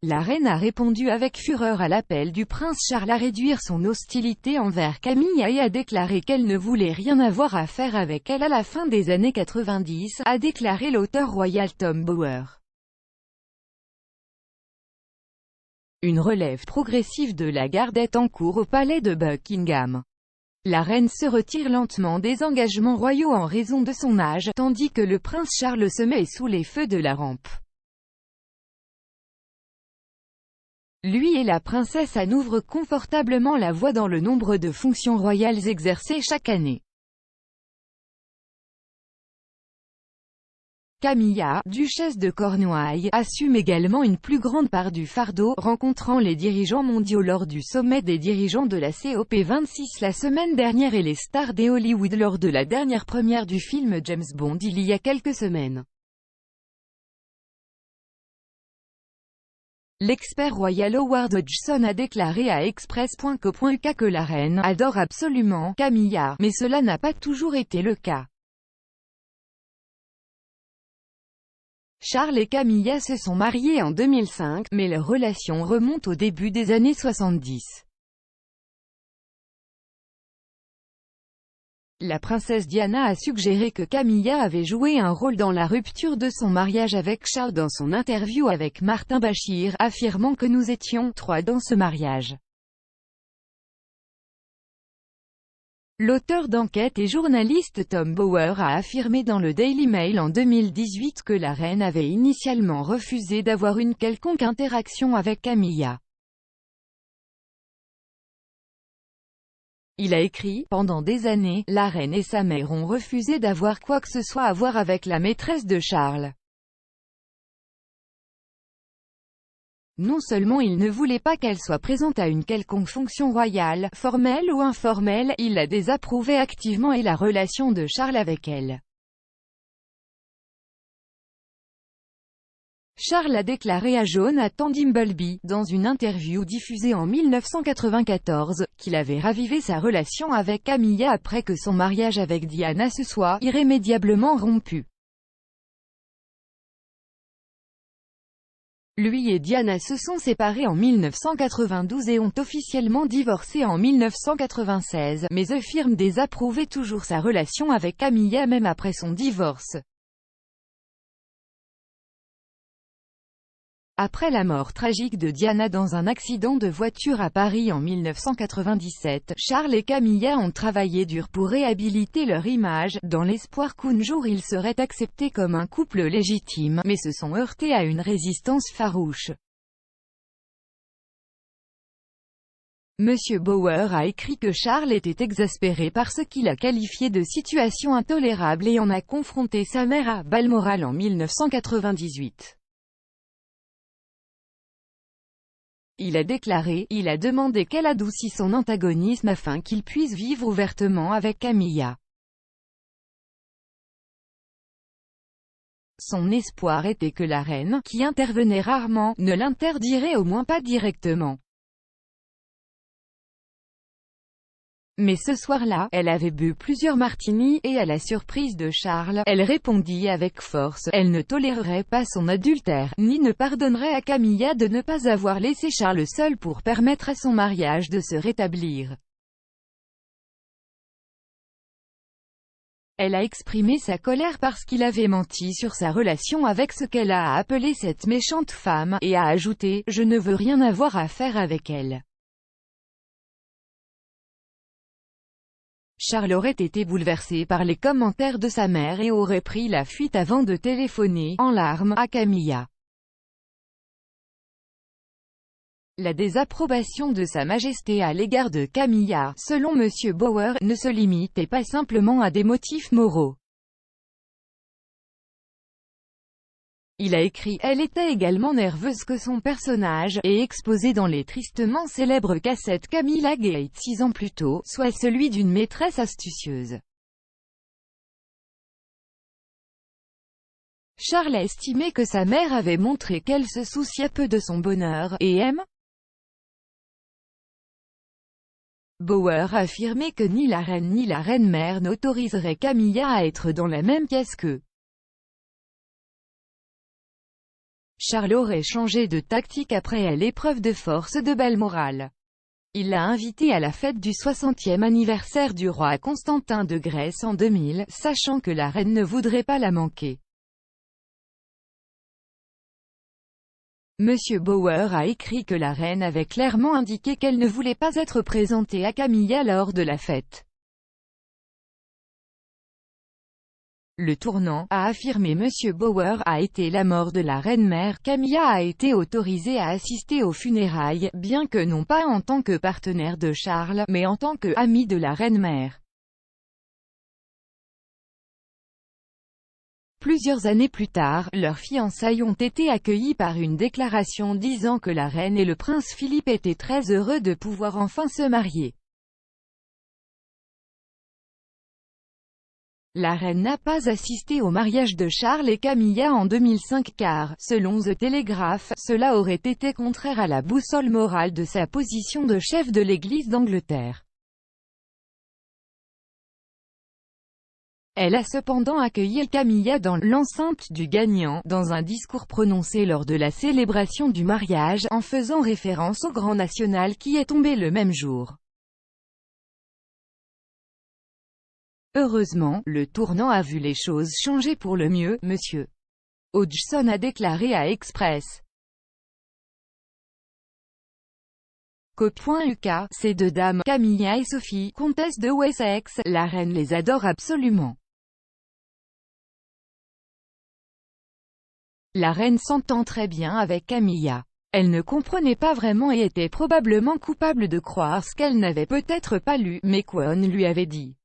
La reine a répondu avec fureur à l'appel du prince Charles à réduire son hostilité envers Camilla et a déclaré qu'elle ne voulait rien avoir à faire avec elle à la fin des années 90, a déclaré l'auteur royal Tom Bower. Une relève progressive de la garde est en cours au palais de Buckingham. La reine se retire lentement des engagements royaux en raison de son âge, tandis que le prince Charles se met sous les feux de la rampe. Lui et la princesse Anne ouvrent confortablement la voie dans le nombre de fonctions royales exercées chaque année. Camilla, duchesse de Cornouailles, assume également une plus grande part du fardeau, rencontrant les dirigeants mondiaux lors du sommet des dirigeants de la COP26 la semaine dernière et les stars des Hollywood lors de la dernière première du film James Bond il y a quelques semaines. L'expert royal Howard Hodgson a déclaré à Express.co.uk que la reine adore absolument Camilla, mais cela n'a pas toujours été le cas. Charles et Camilla se sont mariés en 2005, mais leur relation remonte au début des années 70. La princesse Diana a suggéré que Camilla avait joué un rôle dans la rupture de son mariage avec Charles dans son interview avec Martin Bachir, affirmant que nous étions trois dans ce mariage. L'auteur d'enquête et journaliste Tom Bower a affirmé dans le Daily Mail en 2018 que la reine avait initialement refusé d'avoir une quelconque interaction avec Camilla. Il a écrit, pendant des années, la reine et sa mère ont refusé d'avoir quoi que ce soit à voir avec la maîtresse de Charles. Non seulement il ne voulait pas qu'elle soit présente à une quelconque fonction royale, formelle ou informelle, il la désapprouvait activement et la relation de Charles avec elle. Charles a déclaré à Jonathan Dimbleby, dans une interview diffusée en 1994, qu'il avait ravivé sa relation avec Camilla après que son mariage avec Diana se soit irrémédiablement rompu. Lui et Diana se sont séparés en 1992 et ont officiellement divorcé en 1996, mais affirme désapprouver toujours sa relation avec Camilla même après son divorce. Après la mort tragique de Diana dans un accident de voiture à Paris en 1997, Charles et Camilla ont travaillé dur pour réhabiliter leur image, dans l'espoir qu'un jour ils seraient acceptés comme un couple légitime, mais se sont heurtés à une résistance farouche. Monsieur Bower a écrit que Charles était exaspéré par ce qu'il a qualifié de situation intolérable et en a confronté sa mère à Balmoral en 1998. Il a déclaré, il a demandé qu'elle adoucisse son antagonisme afin qu'il puisse vivre ouvertement avec Camilla. Son espoir était que la reine, qui intervenait rarement, ne l'interdirait au moins pas directement. Mais ce soir-là, elle avait bu plusieurs martinis, et à la surprise de Charles, elle répondit avec force, elle ne tolérerait pas son adultère, ni ne pardonnerait à Camilla de ne pas avoir laissé Charles seul pour permettre à son mariage de se rétablir. Elle a exprimé sa colère parce qu'il avait menti sur sa relation avec ce qu'elle a appelé cette méchante femme, et a ajouté, je ne veux rien avoir à faire avec elle. Charles aurait été bouleversé par les commentaires de sa mère et aurait pris la fuite avant de téléphoner, en larmes, à Camilla. La désapprobation de Sa Majesté à l'égard de Camilla, selon Monsieur Bower, ne se limitait pas simplement à des motifs moraux. Il a écrit « Elle était également nerveuse que son personnage, et exposé dans les tristement célèbres cassettes Camilla Gate 6 ans plus tôt, soit celui d'une maîtresse astucieuse. » Charles a estimé que sa mère avait montré qu'elle se souciait peu de son bonheur, et aime. Bower a affirmé que ni la reine-mère n'autoriseraient Camilla à être dans la même pièce qu'eux. Charles aurait changé de tactique après l'épreuve de force de Balmoral. Il l'a invité à la fête du 60e anniversaire du roi Constantin de Grèce en 2000, sachant que la reine ne voudrait pas la manquer. Monsieur Bauer a écrit que la reine avait clairement indiqué qu'elle ne voulait pas être présentée à Camilla lors de la fête. Le tournant, a affirmé Monsieur Bauer, a été la mort de la reine-mère. Camilla a été autorisée à assister aux funérailles, bien que non pas en tant que partenaire de Charles, mais en tant que amie de la reine-mère. Plusieurs années plus tard, leurs fiançailles ont été accueillies par une déclaration disant que la reine et le prince Philippe étaient très heureux de pouvoir enfin se marier. La reine n'a pas assisté au mariage de Charles et Camilla en 2005 car, selon The Telegraph, cela aurait été contraire à la boussole morale de sa position de chef de l'Église d'Angleterre. Elle a cependant accueilli Camilla dans l'enceinte du gagnant, dans un discours prononcé lors de la célébration du mariage, en faisant référence au Grand National qui est tombé le même jour. Heureusement, le tournant a vu les choses changer pour le mieux, Monsieur Hodgson a déclaré à Express. Co.uk, ces deux dames, Camilla et Sophie, comtesses de Wessex, la reine les adore absolument. La reine s'entend très bien avec Camilla. Elle ne comprenait pas vraiment et était probablement coupable de croire ce qu'elle n'avait peut-être pas lu, mais qu'on lui avait dit.